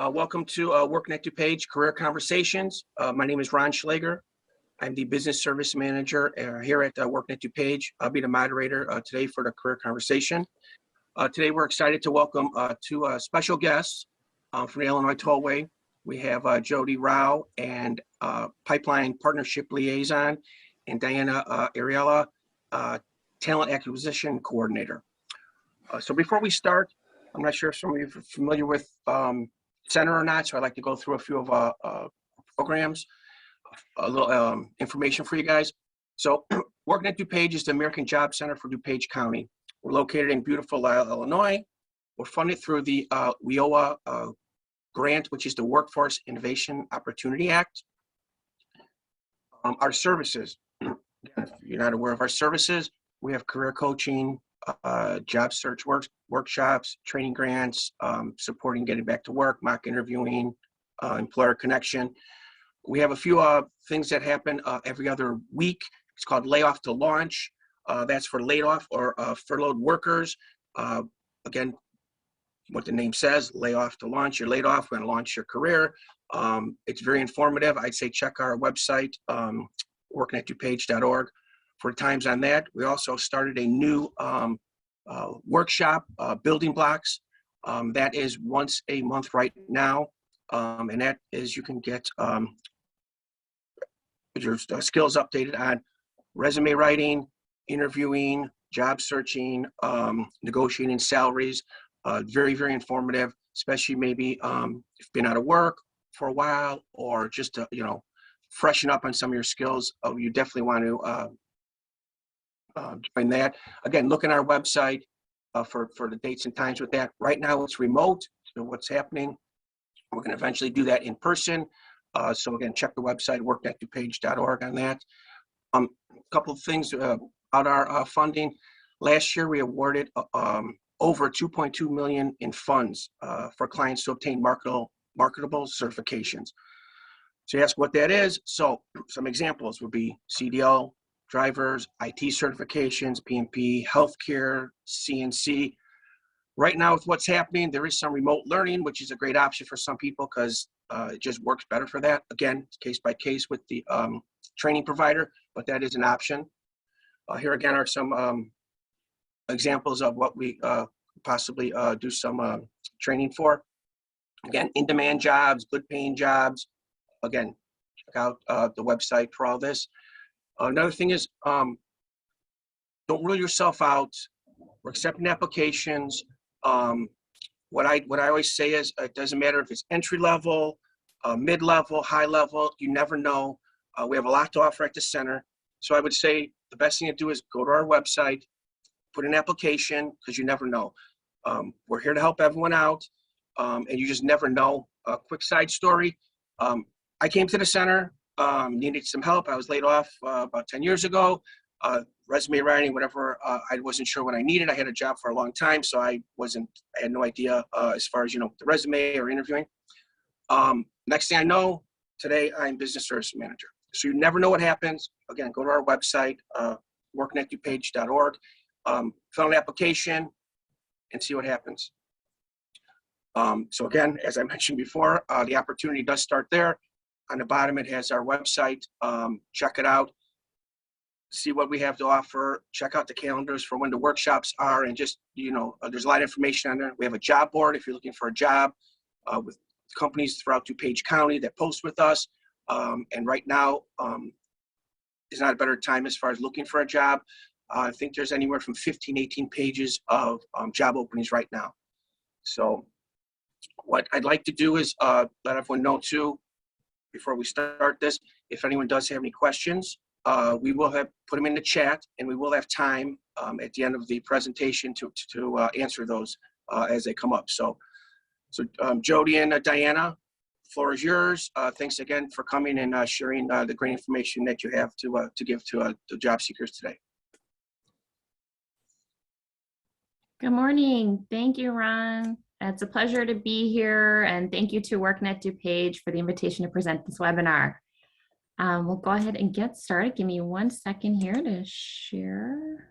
Welcome to workNet DuPage Career Conversations. My name is Ron Schlager. I'm the Business Service Manager here at workNet DuPage. I'll be the moderator today for the career conversation. Today we're excited to welcome two special guests from the Illinois Tollway. We have Jody Rao and Pipeline Partnership Liaison, and Diana Ariella, Talent Acquisition Coordinator. So before we start, I'm not sure if some of you are familiar with Center or not, so I'd like to go through a few of our programs, a little information for you guys. So workNet DuPage is the American Job Center for DuPage County. We're located in beautiful Illinois. We're funded through the WIOA grant, which is the Workforce Innovation Opportunity Act. Our services, if you're not aware of our services, we have career coaching, job search workshops, training grants, supporting getting back to work, mock interviewing, employer connection. We have a few things that happen every other week. It's called Layoff to Launch. That's for laid off or furloughed workers. Again, what the name says, layoff to launch. You're laid off, we're going to launch your career. It's very informative. I'd say check our website, worknetdupage.org. for times on that. We also started a new workshop, building blocks. That is once a month right now. And that is you can get your skills updated on resume writing, interviewing, job searching, negotiating salaries. Very, very informative, especially maybe if you've been out of work for a while or just to, freshen up on some of your skills. You definitely want to join that. Again, look at our website for the dates and times with that. Right now it's remote, so what's happening, we're going to eventually do that in person. So again, check the website, worknetdupage.org on that. A couple of things about our funding. Last year we awarded over $2.2 million in funds for clients to obtain marketable certifications. So you ask what that is. So some examples would be CDL Drivers, IT certifications, PMP, healthcare, CNC. Right now with what's happening, there is some remote learning, which is a great option for some people because it just works better for that. Again, it's case by case with the training provider, but that is an option. Here again are some examples of what we possibly do some training for. Again, in-demand jobs, good paying jobs. Again, check out the website for all this. Another thing is, don't rule yourself out. We're accepting applications. What I always say is, it doesn't matter if it's entry level, mid level, high level. You never know. We have a lot to offer at the center. So I would say the best thing to do is go to our website, put an application, because you never know. We're here to help everyone out, and you just never know. A quick side story. I came to the center. Needed some help. I was laid off about 10 years ago. Resume writing, whatever. I wasn't sure what I needed. I had a job for a long time, so I had no idea as far as, the resume or interviewing. Next thing I know, today I'm business service manager. So you never know what happens. Again, go to our website, worknetdupage.org, fill out an application and see what happens. So again, as I mentioned before, the opportunity does start there. On the bottom, it has our website. Check it out. See what we have to offer. Check out the calendars for when the workshops are, and just, there's a lot of information on there. We have a job board if you're looking for a job with companies throughout DuPage County that post with us. And right now is not a better time as far as looking for a job. I think there's anywhere from 15, 18 pages of job openings right now. So what I'd like to do is let everyone know too, before we start this, if anyone does have any questions, we will put them in the chat, and we will have time at the end of the presentation to answer those as they come up. So Jody and Diana, the floor is yours. Thanks again for coming and sharing the great information that you have to give to the job seekers today. Good morning. Thank you, Ron. It's a pleasure to be here, and thank you to workNet DuPage for the invitation to present this webinar. We'll go ahead and get started. Give me 1 second here to share.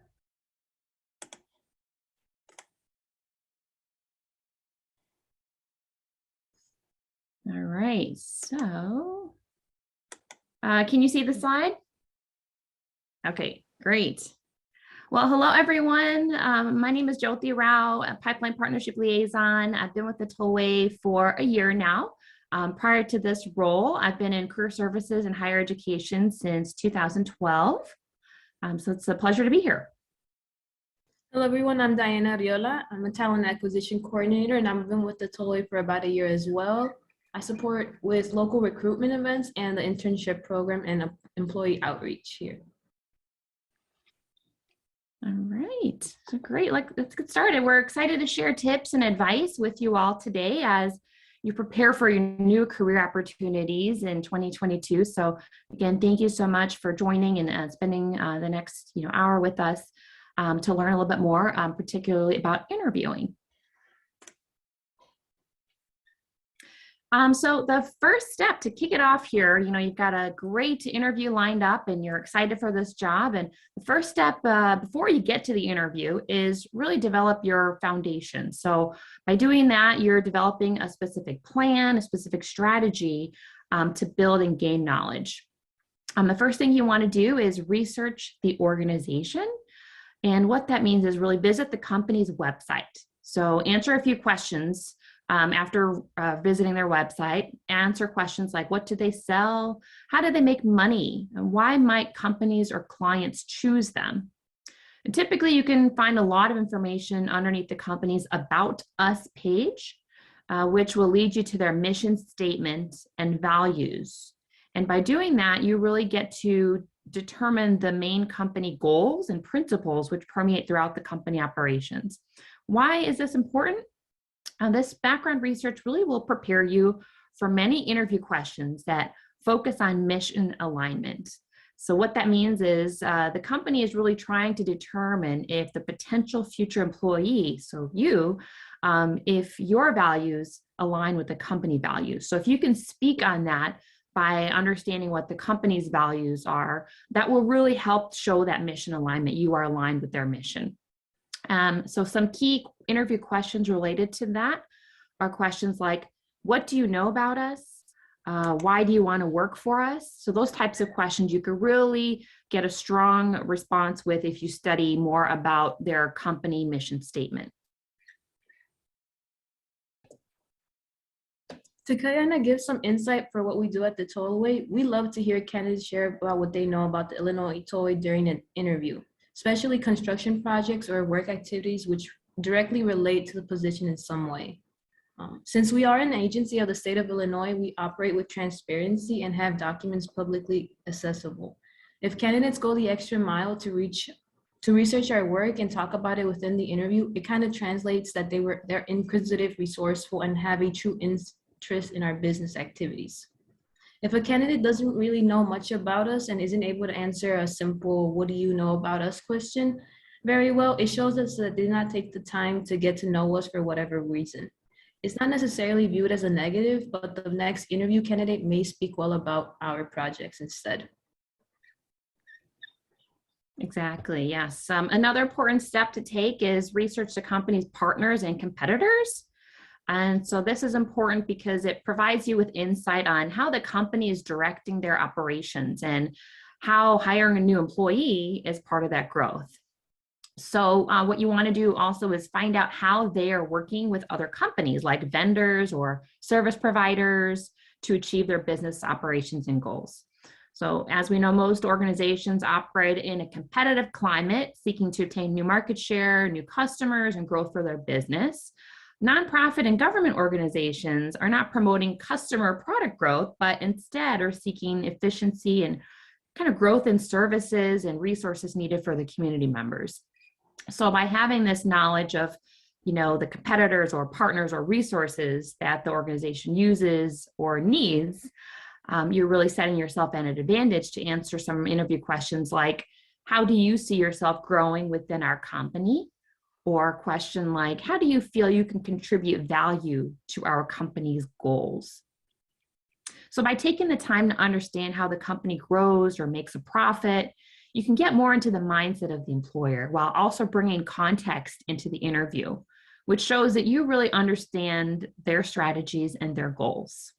All right, so can you see the slide? Okay, great. Well, hello, everyone. My name is Jyoti Rao, a Pipeline Partnership Liaison. I've been with the Tollway for a year now. Prior to this role, I've been in career services and higher education since 2012. So it's a pleasure to be here. Hello, everyone. I'm Diana Riola. I'm a talent acquisition coordinator, and I've been with the Tollway for about a year as well. I support with local recruitment events and the internship program and employee outreach here. All right, so great. Let's get started. We're excited to share tips and advice with you all today as you prepare for your new career opportunities in 2022. So again, thank you so much for joining and spending the next hour with us to learn a little bit more, particularly about interviewing. So the first step to kick it off here, you've got a great interview lined up and you're excited for this job. And the first step before you get to the interview is really develop your foundation. So by doing that, you're developing a specific plan, a specific strategy to build and gain knowledge. The first thing you want to do is research the organization. And what that means is really visit the company's website. So answer a few questions after visiting their website. Answer questions like, what do they sell? How do they make money? And why might companies or clients choose them? And typically, you can find a lot of information underneath the company's About Us page, which will lead you to their mission statement and values. And by doing that, you really get to determine the main company goals and principles which permeate throughout the company operations. Why is this important? This background research really will prepare you for many interview questions that focus on mission alignment. So what that means is the company is really trying to determine if the potential future employee, so you, if your values align with the company values. So if you can speak on that by understanding what the company's values are, that will really help show that mission alignment. You are aligned with their mission. So some key interview questions related to that are questions like, what do you know about us? Why do you want to work for us? So those types of questions you could really get a strong response with if you study more about their company mission statement. To kind of give some insight for what we do at the Tollway, we love to hear candidates share about what they know about the Illinois Tollway during an interview, especially construction projects or work activities which directly relate to the position in some way. Since we are an agency of the state of Illinois, we operate with transparency and have documents publicly accessible. If candidates go the extra mile to research our work and talk about it within the interview, it kind of translates that they're inquisitive, resourceful, and have a true interest in our business activities. If a candidate doesn't really know much about us and isn't able to answer a simple, what do you know about us question very well, it shows us that they did not take the time to get to know us for whatever reason. It's not necessarily viewed as a negative, but the next interview candidate may speak well about our projects instead. Exactly, yes. Another important step to take is research the company's partners and competitors. And so this is important because it provides you with insight on how the company is directing their operations and how hiring a new employee is part of that growth. So what you want to do also is find out how they are working with other companies like vendors or service providers to achieve their business operations and goals. So as we know, most organizations operate in a competitive climate, seeking to obtain new market share, new customers, and growth for their business. Nonprofit and government organizations are not promoting customer product growth, but instead are seeking efficiency and kind of growth in services and resources needed for the community members. So by having this knowledge of, the competitors or partners or resources that the organization uses or needs, you're really setting yourself at an advantage to answer some interview questions like, how do you see yourself growing within our company? Or a question like, how do you feel you can contribute value to our company's goals? So by taking the time to understand how the company grows or makes a profit, you can get more into the mindset of the employer while also bringing context into the interview, which shows that you really understand their strategies and their goals.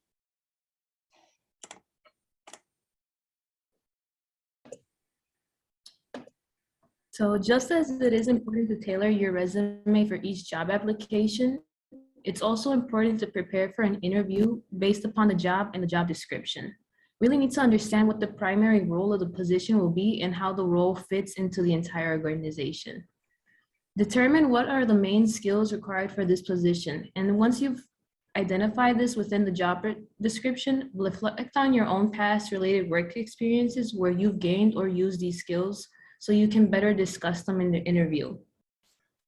So just as it is important to tailor your resume for each job application, it's also important to prepare for an interview based upon the job and the job description. Really need to understand what the primary role of the position will be and how the role fits into the entire organization. Determine what are the main skills required for this position. And once you've identified this within the job description, reflect on your own past related work experiences where you've gained or used these skills so you can better discuss them in the interview.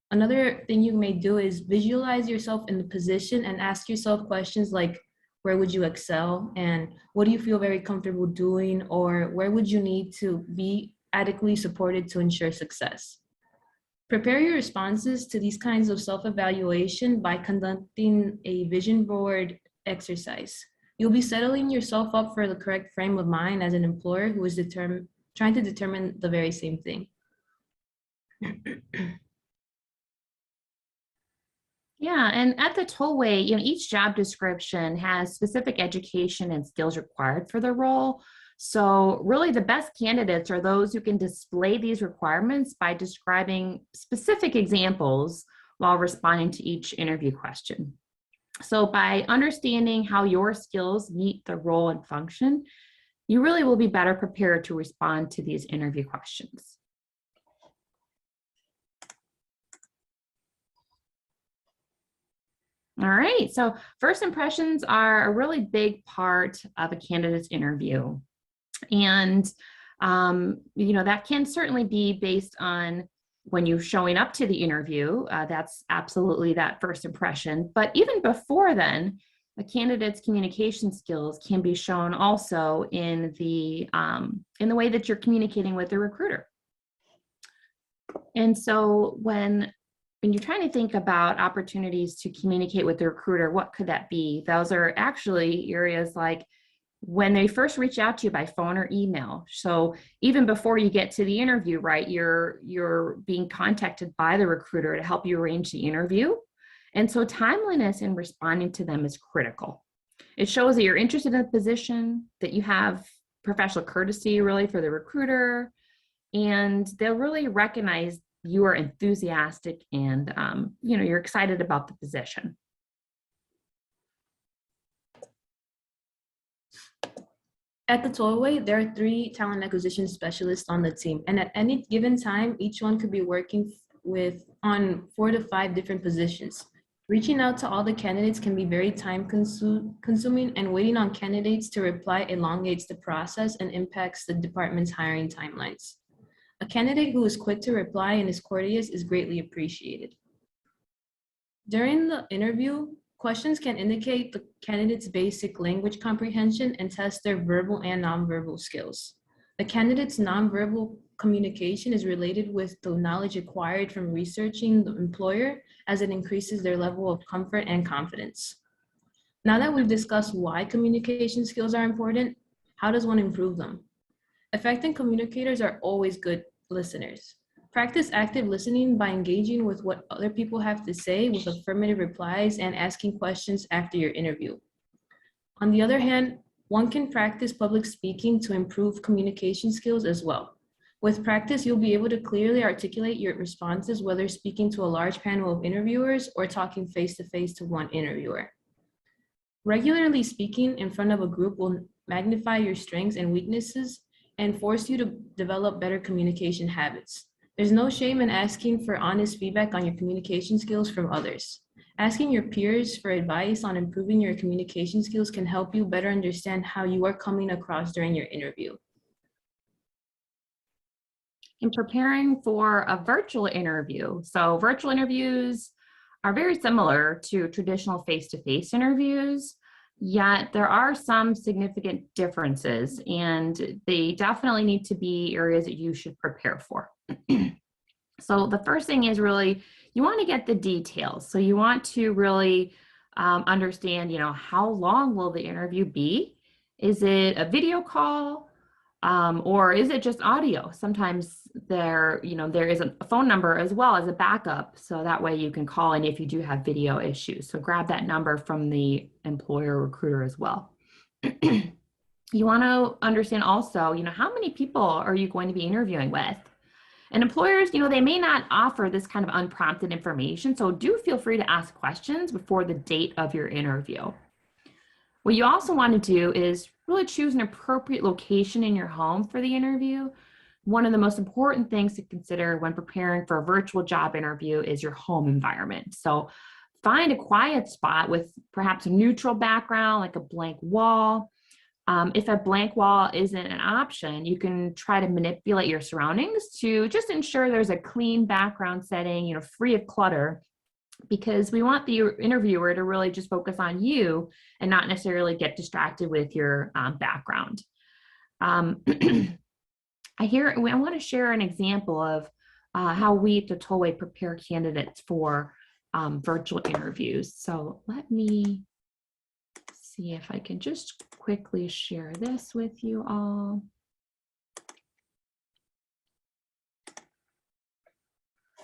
Another thing you may do is visualize yourself in the position and ask yourself questions like, where would you excel? And what do you feel very comfortable doing? Or where would you need to be adequately supported to ensure success? Prepare your responses to these kinds of self-evaluation by conducting a vision board exercise. You'll be settling yourself up for the correct frame of mind as an employer who is trying to determine the very same thing. Yeah, and at the Tollway, each job description has specific education and skills required for the role. So really the best candidates are those who can display these requirements by describing specific examples while responding to each interview question. So by understanding how your skills meet the role and function, you really will be better prepared to respond to these interview questions. All right, so first impressions are a really big part of a candidate's interview. And, that can certainly be based on when you're showing up to the interview. That's absolutely that first impression. But even before then, a candidate's communication skills can be shown also in the way that you're communicating with the recruiter. And so when you're trying to think about opportunities to communicate with the recruiter, what could that be? Those are actually areas like when they first reach out to you by phone or email. So even before you get to the interview, right, you're being contacted by the recruiter to help you arrange the interview. And so timeliness in responding to them is critical. It shows that you're interested in the position, that you have professional courtesy really for the recruiter, and they'll really recognize you are enthusiastic and you're excited about the position. At the Tollway, there are 3 talent acquisition specialists on the team, and at any given time, each one could be working on 4 to 5 different positions. Reaching out to all the candidates can be very time consuming, and waiting on candidates to reply elongates the process and impacts the department's hiring timelines. A candidate who is quick to reply and is courteous is greatly appreciated. During the interview, questions can indicate the candidate's basic language comprehension and test their verbal and nonverbal skills. The candidate's nonverbal communication is related with the knowledge acquired from researching the employer, as it increases their level of comfort and confidence. Now that we've discussed why communication skills are important, how does one improve them? Effective communicators are always good listeners. Practice active listening by engaging with what other people have to say with affirmative replies and asking questions after your interview. On the other hand, one can practice public speaking to improve communication skills as well. With practice, you'll be able to clearly articulate your responses, whether speaking to a large panel of interviewers or talking face-to-face to one interviewer. Regularly speaking in front of a group will magnify your strengths and weaknesses and force you to develop better communication habits. There's no shame in asking for honest feedback on your communication skills from others. Asking your peers for advice on improving your communication skills can help you better understand how you are coming across during your interview. In preparing for a virtual interview, so virtual interviews are very similar to traditional face-to-face interviews, yet there are some significant differences, and they definitely need to be areas that you should prepare for. So the first thing is really, you want to get the details. So you want to really understand, how long will the interview be? Is it a video call? Or is it just audio? Sometimes there is a phone number as well as a backup. So that way you can call in if you do have video issues. So grab that number from the employer recruiter as well. You want to understand also, how many people are you going to be interviewing with? And employers, they may not offer this kind of unprompted information, so do feel free to ask questions before the date of your interview. What you also want to do is really choose an appropriate location in your home for the interview. One of the most important things to consider when preparing for a virtual job interview is your home environment. So find a quiet spot with perhaps a neutral background, like a blank wall. If a blank wall isn't an option, you can try to manipulate your surroundings to just ensure there's a clean background setting, free of clutter, because we want the interviewer to really just focus on you and not necessarily get distracted with your background. I want to share an example of how we at the Tollway prepare candidates for virtual interviews. So let me see if I can just quickly share this with you all.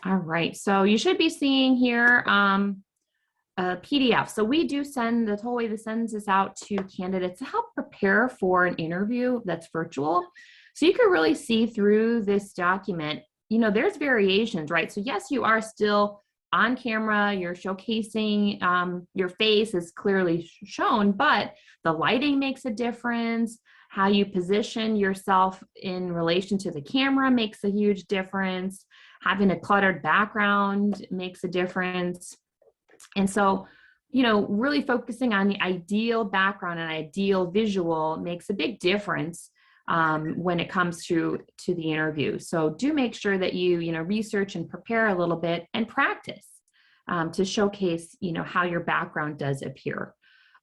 All right, so you should be seeing here a PDF. So we do send, the Tollway sends this out to candidates to help prepare for an interview that's virtual. So you can really see through this document, there's variations, right? So yes, you are still on camera, you're showcasing your face is clearly shown, but the lighting makes a difference. How you position yourself in relation to the camera makes a huge difference. Having a cluttered background makes a difference. And so, really focusing on the ideal background and ideal visual makes a big difference when it comes to the interview. So do make sure that you, research and prepare a little bit and practice to showcase, how your background does appear.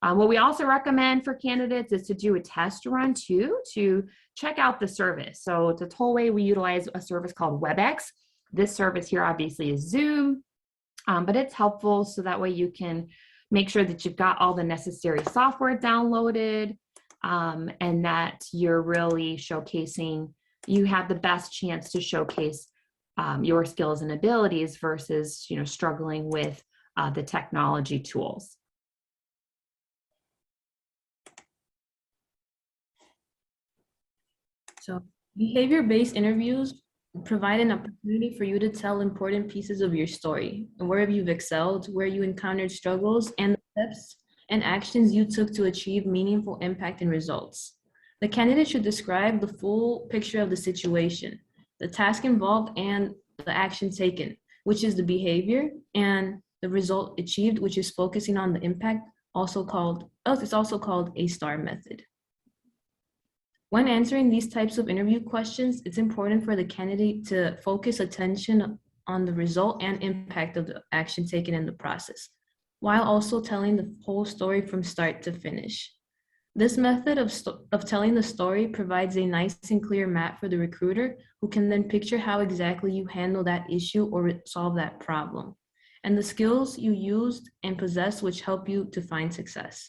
What we also recommend for candidates is to do a test run too, to check out the service. So at the Tollway, we utilize a service called WebEx. This service here obviously is Zoom, but it's helpful so that way you can make sure that you've got all the necessary software downloaded and that you're really showcasing, you have the best chance to showcase your skills and abilities versus, struggling with the technology tools. So behavior-based interviews provide an opportunity for you to tell important pieces of your story and where you've excelled, where you encountered struggles, and the steps and actions you took to achieve meaningful impact and results. The candidate should describe the full picture of the situation, the task involved, and the action taken, which is the behavior, and the result achieved, which is focusing on the impact, it's also called a STAR method. When answering these types of interview questions, it's important for the candidate to focus attention on the result and impact of the action taken in the process, while also telling the whole story from start to finish. This method of telling the story provides a nice and clear map for the recruiter, who can then picture how exactly you handle that issue or solve that problem, and the skills you used and possess which help you to find success.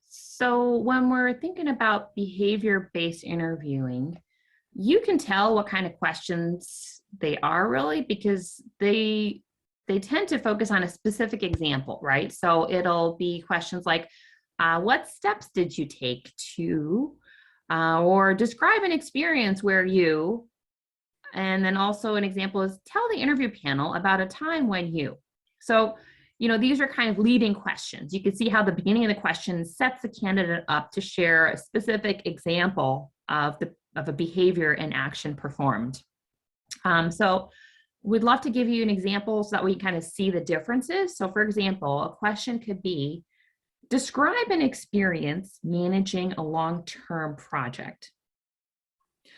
So when we're thinking about behavior-based interviewing, you can tell what kind of questions they are really, because they tend to focus on a specific example, right? So it'll be questions like, what steps did you take to, or describe an experience where you, and then also an example is tell the interview panel about a time when you. So, these are kind of leading questions. You can see how the beginning of the question sets the candidate up to share a specific example of a behavior and action performed. So we'd love to give you an example so that we kind of see the differences. So for example, a question could be, describe an experience managing a long-term project.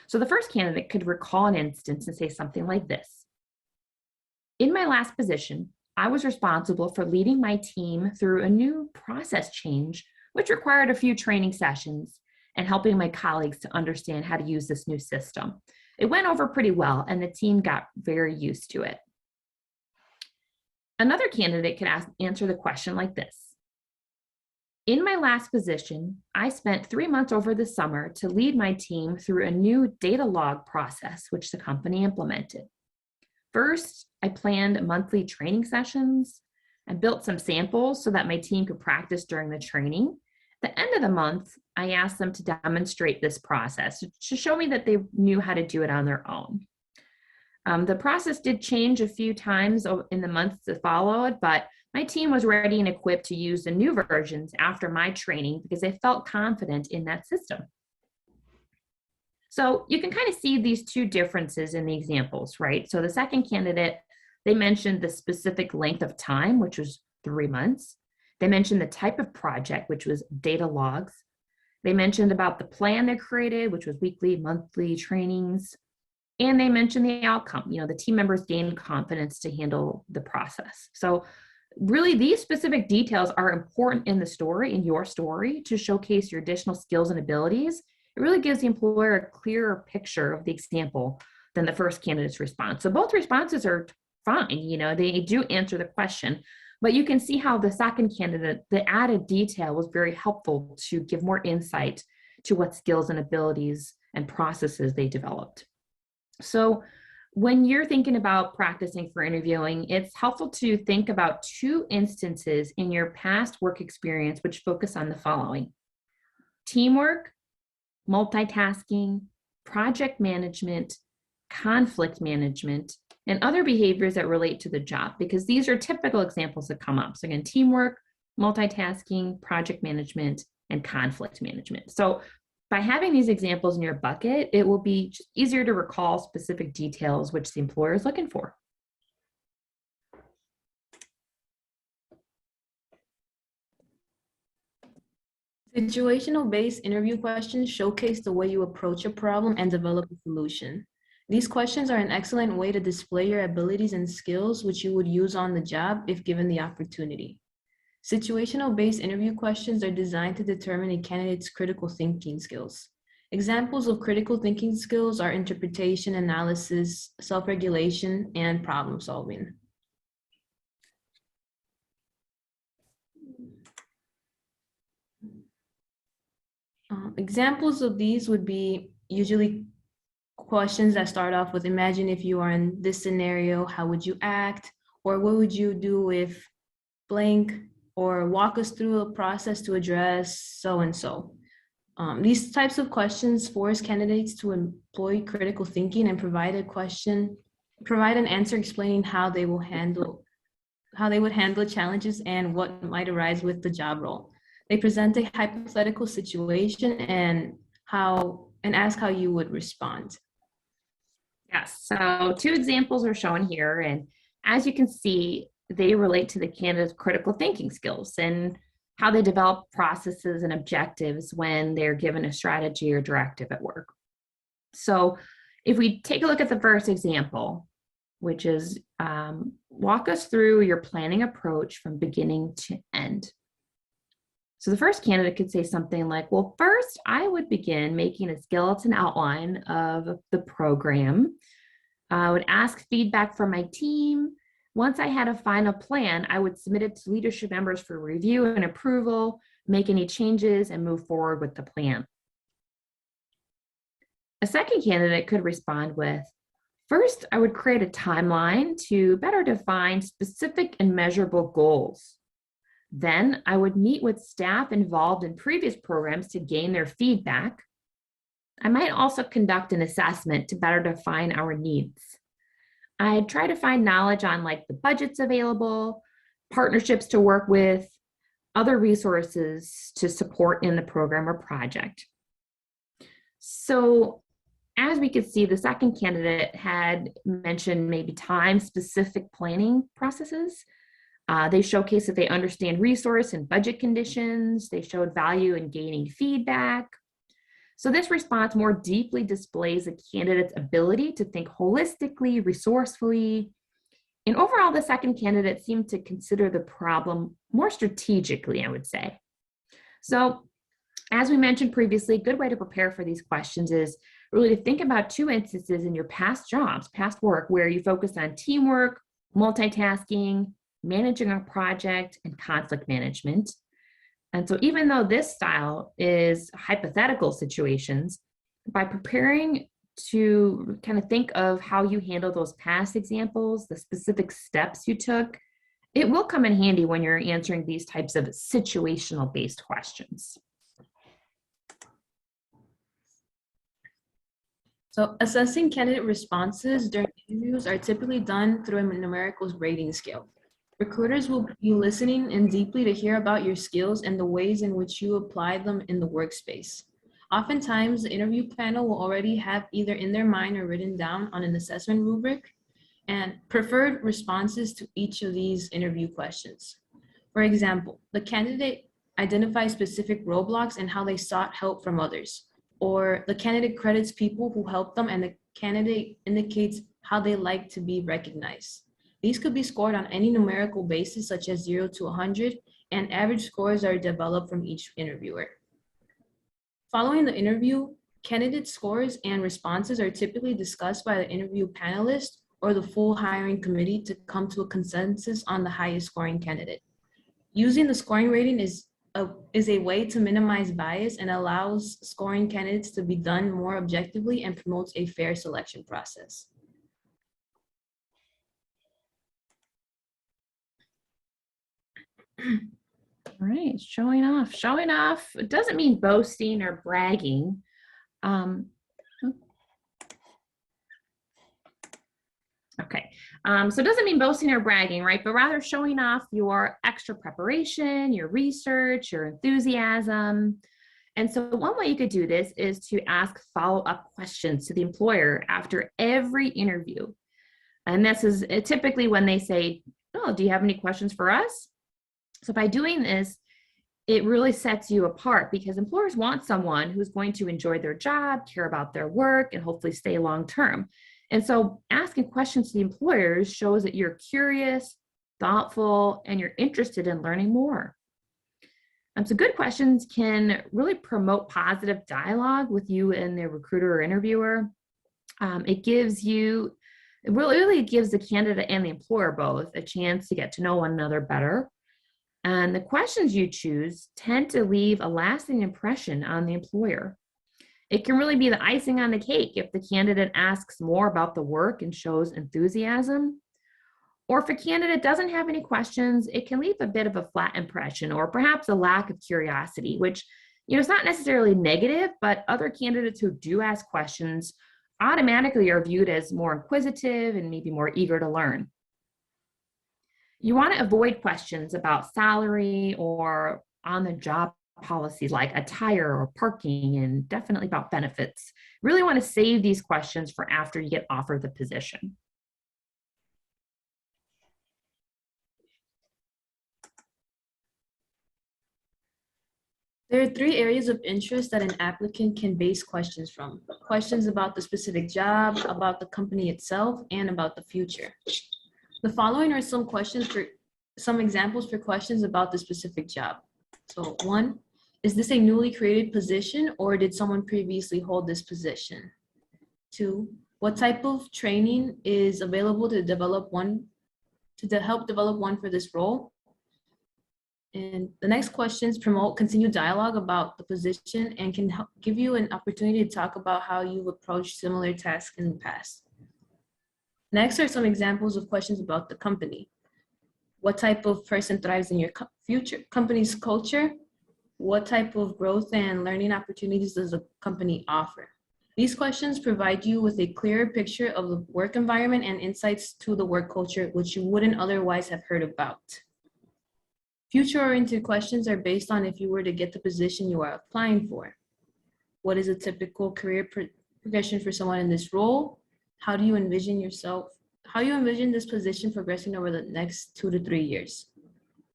So the first candidate could recall an instance and say something like this. In my last position, I was responsible for leading my team through a new process change, which required a few training sessions and helping my colleagues to understand how to use this new system. It went over pretty well, and the team got very used to it. Another candidate could answer the question like this. In my last position, I spent 3 months over the summer to lead my team through a new data log process, which the company implemented. First, I planned monthly training sessions and built some samples so that my team could practice during the training. The end of the month, I asked them to demonstrate this process to show me that they knew how to do it on their own. The process did change a few times in the months that followed, but my team was ready and equipped to use the new versions after my training because they felt confident in that system. So you can kind of see these two differences in the examples, right? So the second candidate, they mentioned the specific length of time, which was 3 months. They mentioned the type of project, which was data logs. They mentioned about the plan they created, which was weekly, monthly trainings. And they mentioned the outcome, the team members gained confidence to handle the process. So really these specific details are important in the story, in your story, to showcase your additional skills and abilities. It really gives the employer a clearer picture of the example than the first candidate's response. So both responses are fine, they do answer the question, but you can see how the second candidate, the added detail was very helpful to give more insight to what skills and abilities and processes they developed. So when you're thinking about practicing for interviewing, it's helpful to think about 2 instances in your past work experience which focus on the following: teamwork, multitasking, project management, conflict management, and other behaviors that relate to the job, because these are typical examples that come up. So again, teamwork, multitasking, project management, and conflict management. So by having these examples in your bucket, it will be just easier to recall specific details which the employer is looking for. Situational-based interview questions showcase the way you approach a problem and develop a solution. These questions are an excellent way to display your abilities and skills which you would use on the job if given the opportunity. Situational-based interview questions are designed to determine a candidate's critical thinking skills. Examples of critical thinking skills are interpretation, analysis, self-regulation, and problem solving. Examples of these would be usually questions that start off with, imagine if you are in this scenario, how would you act? Or what would you do if blank? Or walk us through a process to address so-and-so. These types of questions force candidates to employ critical thinking and provide an answer explaining how they would handle challenges and what might arise with the job role. They present a hypothetical situation and ask how you would respond. Yes, so 2 examples are shown here, and as you can see, they relate to the candidate's critical thinking skills and how they develop processes and objectives when they're given a strategy or directive at work. So if we take a look at the first example, which is walk us through your planning approach from beginning to end. So the first candidate could say something like, well, first I would begin making a skeleton outline of the program. I would ask feedback from my team. Once I had a final plan, I would submit it to leadership members for review and approval, make any changes, and move forward with the plan. A second candidate could respond with, first, I would create a timeline to better define specific and measurable goals. Then I would meet with staff involved in previous programs to gain their feedback. I might also conduct an assessment to better define our needs. I'd try to find knowledge on the budgets available, partnerships to work with, other resources to support in the program or project. So as we could see, the second candidate had mentioned maybe time-specific planning processes. They showcased that they understand resource and budget conditions. They showed value in gaining feedback. So this response more deeply displays a candidate's ability to think holistically, resourcefully. And overall, the second candidate seemed to consider the problem more strategically, I would say. So as we mentioned previously, a good way to prepare for these questions is really to think about 2 instances in your past jobs, past work, where you focus on teamwork, multitasking, managing a project, and conflict management. And so even though this style is hypothetical situations, by preparing to kind of think of how you handle those past examples, the specific steps you took, it will come in handy when you're answering these types of situational based questions. So assessing candidate responses during interviews are typically done through a numerical rating scale. Recruiters will be listening in deeply to hear about your skills and the ways in which you apply them in the workspace. Oftentimes, the interview panel will already have either in their mind or written down on an assessment rubric and preferred responses to each of these interview questions. For example, the candidate identifies specific roadblocks and how they sought help from others, or the candidate credits people who helped them and the candidate indicates how they like to be recognized. These could be scored on any numerical basis such as 0 to 100, and average scores are developed from each interviewer. Following the interview, candidate scores and responses are typically discussed by the interview panelists or the full hiring committee to come to a consensus on the highest scoring candidate. Using the scoring rating is a way to minimize bias and allows scoring candidates to be done more objectively and promotes a fair selection process. All right, showing off. Showing off, it doesn't mean boasting or bragging. Okay, so it doesn't mean boasting or bragging, right? But rather showing off your extra preparation, your research, your enthusiasm. And so one way you could do this is to ask follow-up questions to the employer after every interview. And this is typically when they say, oh, do you have any questions for us? So by doing this, it really sets you apart because employers want someone who's going to enjoy their job, care about their work, and hopefully stay long-term. And so asking questions to the employers shows that you're curious, thoughtful, and you're interested in learning more. So good questions can really promote positive dialogue with you and the recruiter or interviewer. It really gives the candidate and the employer both a chance to get to know one another better. And the questions you choose tend to leave a lasting impression on the employer. It can really be the icing on the cake if the candidate asks more about the work and shows enthusiasm. Or if a candidate doesn't have any questions, it can leave a bit of a flat impression or perhaps a lack of curiosity, which, is not necessarily negative, but other candidates who do ask questions automatically are viewed as more inquisitive and maybe more eager to learn. You want to avoid questions about salary or on-the-job policies like attire or parking, and definitely about benefits. Really want to save these questions for after you get offered the position. There are 3 areas of interest that an applicant can base questions from. Questions about the specific job, about the company itself, and about the future. The following are some examples for questions about the specific job. So 1, is this a newly created position or did someone previously hold this position? 2, what type of training is available to help develop one for this role? And the next questions promote continued dialogue about the position and can help give you an opportunity to talk about how you've approached similar tasks in the past. Next are some examples of questions about the company. What type of person thrives in your company's culture? What type of growth and learning opportunities does the company offer? These questions provide you with a clearer picture of the work environment and insights to the work culture, which you wouldn't otherwise have heard about. Future-oriented questions are based on if you were to get the position you are applying for. What is a typical career progression for someone in this role? How do you envision this position progressing over the next 2 to 3 years?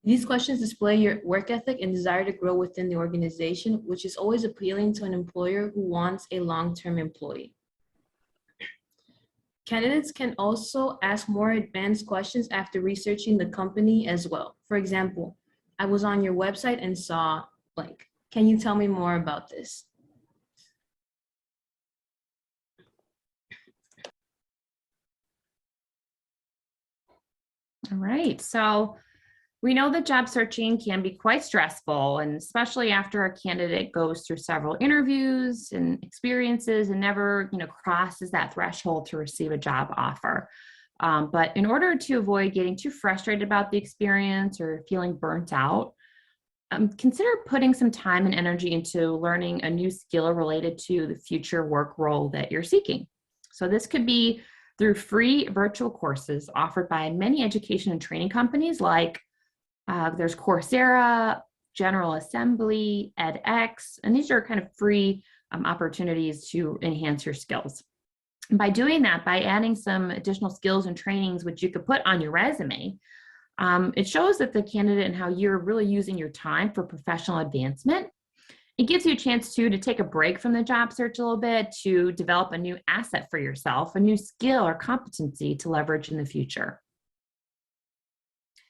These questions display your work ethic and desire to grow within the organization, which is always appealing to an employer who wants a long-term employee. Candidates can also ask more advanced questions after researching the company as well. For example, I was on your website and saw blank. Can you tell me more about this? All right, so we know that job searching can be quite stressful, and especially after a candidate goes through several interviews and experiences and never, crosses that threshold to receive a job offer. But in order to avoid getting too frustrated about the experience or feeling burnt out, consider putting some time and energy into learning a new skill related to the future work role that you're seeking. So this could be through free virtual courses offered by many education and training companies like there's Coursera, General Assembly, edX, and these are kind of free opportunities to enhance your skills. And by doing that, by adding some additional skills and trainings, which you could put on your resume, it shows that the candidate and how you're really using your time for professional advancement. It gives you a chance to take a break from the job search a little bit, to develop a new asset for yourself, a new skill or competency to leverage in the future.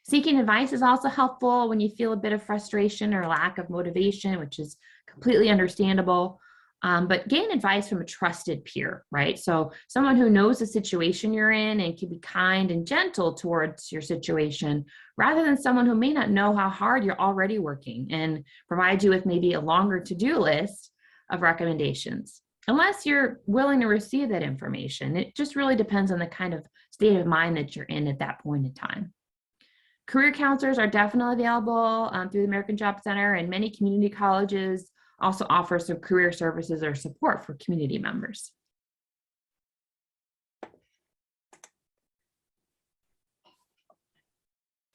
Seeking advice is also helpful when you feel a bit of frustration or lack of motivation, which is completely understandable. But gain advice from a trusted peer, right? So someone who knows the situation you're in and can be kind and gentle towards your situation, rather than someone who may not know how hard you're already working and provide you with maybe a longer to-do list of recommendations. Unless you're willing to receive that information, it just really depends on the kind of state of mind that you're in at that point in time. Career counselors are definitely available through the American Job Center, and many community colleges also offer some career services or support for community members.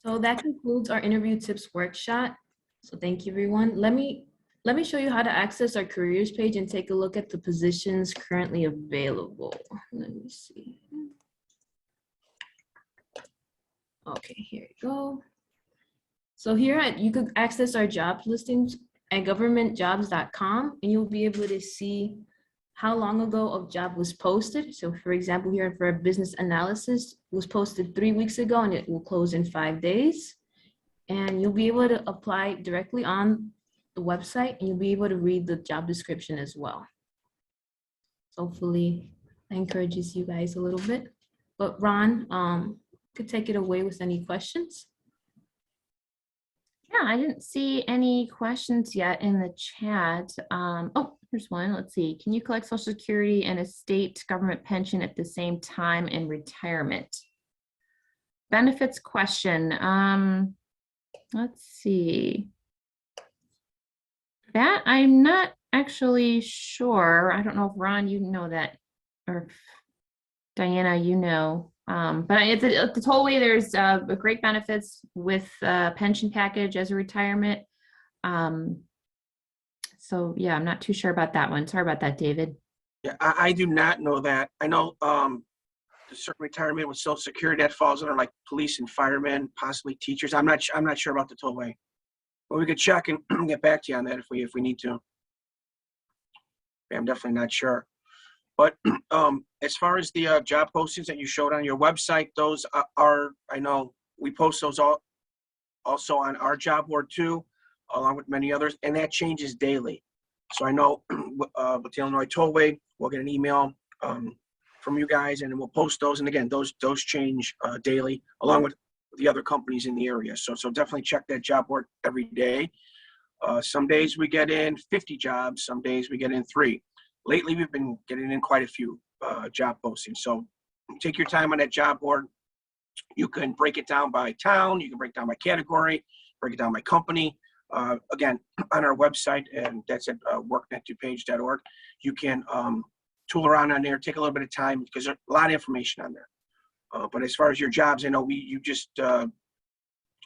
So that concludes our interview tips workshop. So thank you, everyone. Let me show you how to access our careers page and take a look at the positions currently available. Let me see. Okay, here you go. So here you could access our job listings at governmentjobs.com, and you'll be able to see how long ago a job was posted. So for example, here for business analysis, it was posted 3 weeks ago and it will close in 5 days. And you'll be able to apply directly on the website, and you'll be able to read the job description as well. So hopefully that encourages you guys a little bit. But Ron, could take it away with any questions. Yeah, I didn't see any questions yet in the chat. Oh, here's one. Let's see. Can you collect Social Security and a state government pension at the same time in retirement? Benefits question. Let's see. That I'm not actually sure. I don't know if Ron, you know that, or Diana, you know. But at the Tollway, there's great benefits with pension package as a retirement. So yeah, I'm not too sure about that one. Sorry about that, David. Yeah, I do not know that. I know the certain retirement with Social Security that falls under like police and firemen, possibly teachers. I'm not sure about the Tollway, but we could check and get back to you on that if we need to. I'm definitely not sure. But as far as the job postings that you showed on your website, those are, I know we post those also on our job board too, along with many others, and that changes daily. So I know with the Illinois Tollway, we'll get an email from you guys, and we'll post those. And again, those change daily, along with the other companies in the area. So definitely check that job board every day. Some days we get in 50 jobs, some days we get in 3. Lately, we've been getting in quite a few job postings. So take your time on that job board. You can break it down by town. You can break it down by category, break it down by company. Again, on our website, and that's at worknetdupage.org. You can tool around on there, take a little bit of time because there's a lot of information on there. But as far as your jobs, I know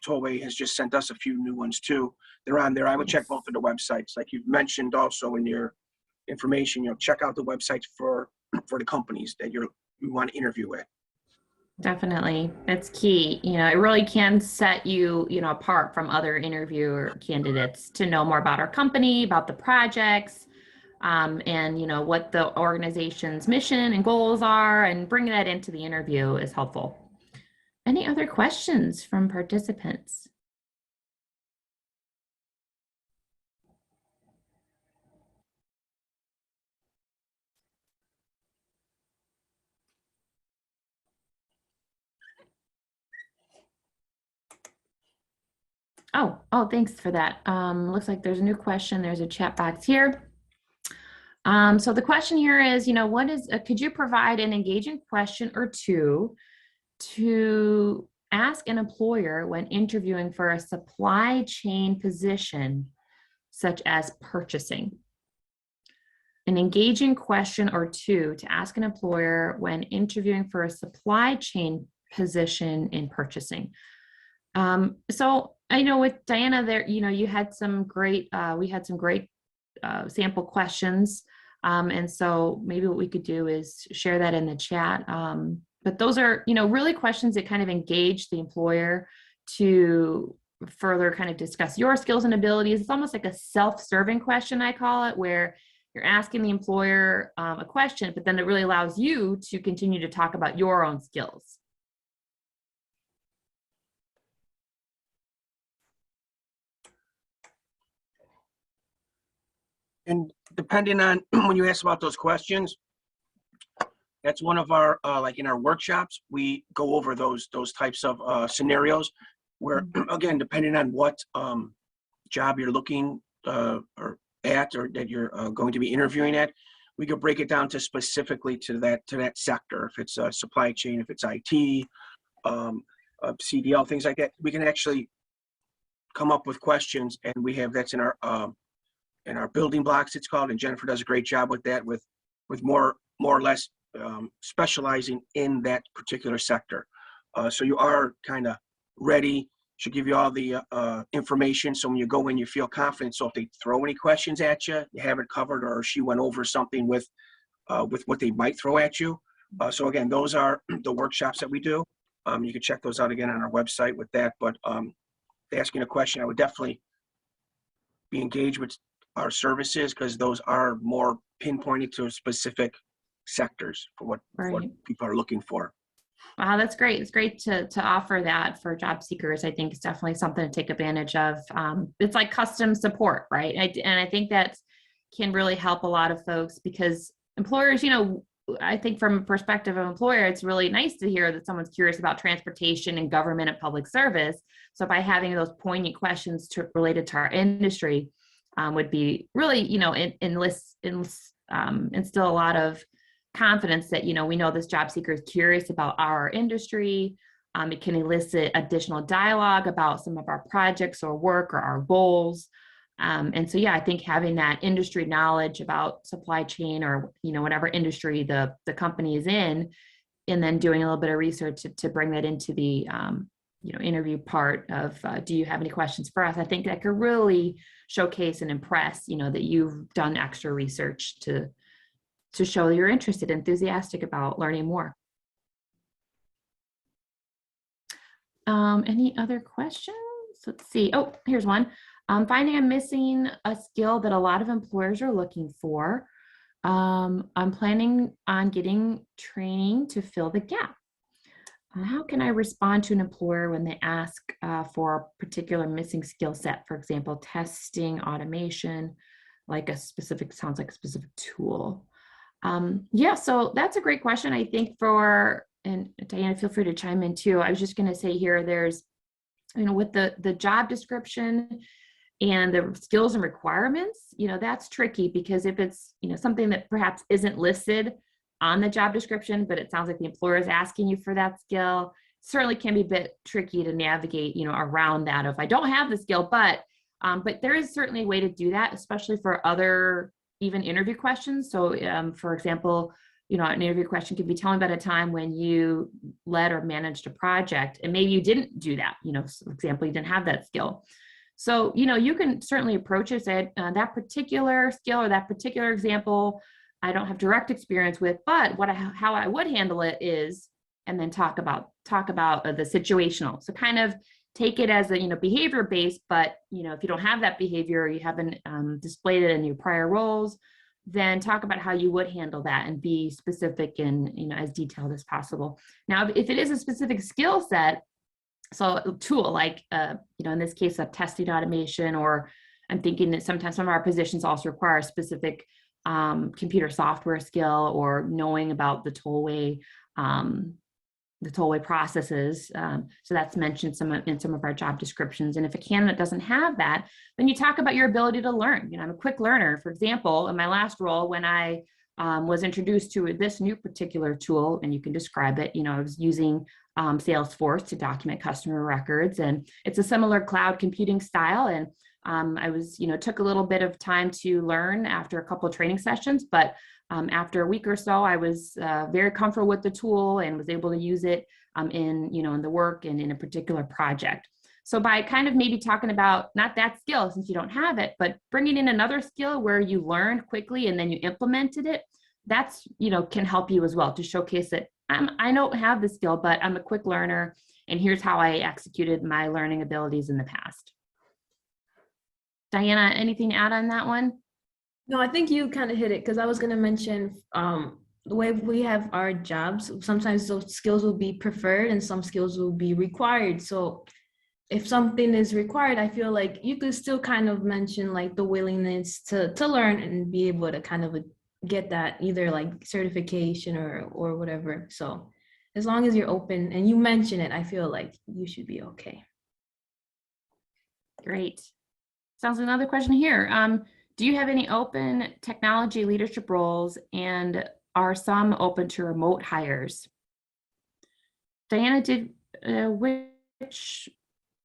Tollway has just sent us a few new ones too. They're on there. I would check both of the websites. Like you've mentioned also in your information, check out the websites for the companies that you want to interview with. Definitely. It's key. It really can set you, apart from other interviewer candidates to know more about our company, about the projects, and, what the organization's mission and goals are, and bringing that into the interview is helpful. Any other questions from participants? Oh, thanks for that. Looks like there's a new question. There's a chat box here. So the question here is, could you provide an engaging question or two to ask an employer when interviewing for a supply chain position, such as purchasing? an engaging question or two to ask an employer when interviewing for a supply chain position in purchasing. So I know with Diana there, you had some great, we had some great sample questions. And so maybe what we could do is share that in the chat. But those are, really questions that kind of engage the employer to further kind of discuss your skills and abilities. It's almost like a self-serving question, I call it, where you're asking the employer a question, but then it really allows you to continue to talk about your own skills. And depending on when you ask about those questions, that's one of our, like in our workshops, we go over those types of scenarios where, again, depending on what job you're looking or that you're going to be interviewing at, we could break it down to specifically to that sector. If it's supply chain, if it's IT, CDL, things like that, we can actually come up with questions, and we have that's in our building blocks, it's called, and Jennifer does a great job with that, with more or less specializing in that particular sector. So you are kind of ready. She'll give you all the information, so when you go in, you feel confident. So if they throw any questions at you, you have it covered, or she went over something with what they might throw at you. So again, those are the workshops that we do. You can check those out again on our website with that. But asking a question, I would definitely be engaged with our services, because those are more pinpointed to specific sectors for what people are looking for. Wow, that's great. It's great to offer that for job seekers. I think it's definitely something to take advantage of. It's like custom support, right? And I think that can really help a lot of folks, because employers, I think from a perspective of employer, it's really nice to hear that someone's curious about transportation and government and public service. So by having those poignant questions related to our industry would be really, instill a lot of confidence that, we know this job seeker is curious about our industry. It can elicit additional dialogue about some of our projects or work or our goals. And so, yeah, I think having that industry knowledge about supply chain or, whatever industry the company is in, and then doing a little bit of research to bring that into the, interview part of, do you have any questions for us? I think that could really showcase and impress, that you've done extra research to show you're interested, enthusiastic about learning more. Any other questions? Let's see. Oh, here's one. Finding I'm missing a skill that a lot of employers are looking for. I'm planning on getting training to fill the gap. How can I respond to an employer when they ask for a particular missing skill set? For example, testing, automation, sounds like a specific tool. Yeah, so that's a great question. I think and Diana, feel free to chime in too. I was just going to say here, there's, with the job description and the skills and requirements, that's tricky, because if it's, something that perhaps isn't listed on the job description, but it sounds like the employer is asking you for that skill, certainly can be a bit tricky to navigate, around that if I don't have the skill, but there is certainly a way to do that, especially for other even interview questions. So for example, an interview question could be, tell me about a time when you led or managed a project and maybe you didn't do that, for example, you didn't have that skill. So, you can certainly approach it, say that particular skill or that particular example, I don't have direct experience with, but how I would handle it is, and then talk about the situational. So kind of take it as a, behavior based, but, if you don't have that behavior, or you haven't displayed it in your prior roles, then talk about how you would handle that and be specific and, as detailed as possible. Now, if it is a specific skill set, so a tool like, in this case, a testing automation, or I'm thinking that sometimes some of our positions also require a specific computer software skill, or knowing about the tollway processes. So that's mentioned in some of our job descriptions. And if a candidate doesn't have that, then you talk about your ability to learn. I'm a quick learner. For example, in my last role, when I was introduced to this new particular tool, and you can describe it, I was using Salesforce to document customer records, and it's a similar cloud computing style. And I was, took a little bit of time to learn after a couple of training sessions, but after a week or so, I was very comfortable with the tool and was able to use it in the work and in a particular project. So by kind of maybe talking about not that skill since you don't have it, but bringing in another skill where you learned quickly and then you implemented it, that's, can help you as well to showcase that I don't have the skill, but I'm a quick learner and here's how I executed my learning abilities in the past. Diana, anything to add on that one? No, I think you kind of hit it because I was going to mention the way we have our jobs, sometimes those skills will be preferred and some skills will be required. So if something is required, I feel like you could still kind of mention like the willingness to learn and be able to kind of get that either like certification or whatever. So as long as you're open and you mention it, I feel like you should be okay. Great. Sounds like another question here. Do you have any open technology leadership roles and are some open to remote hires? Diana, which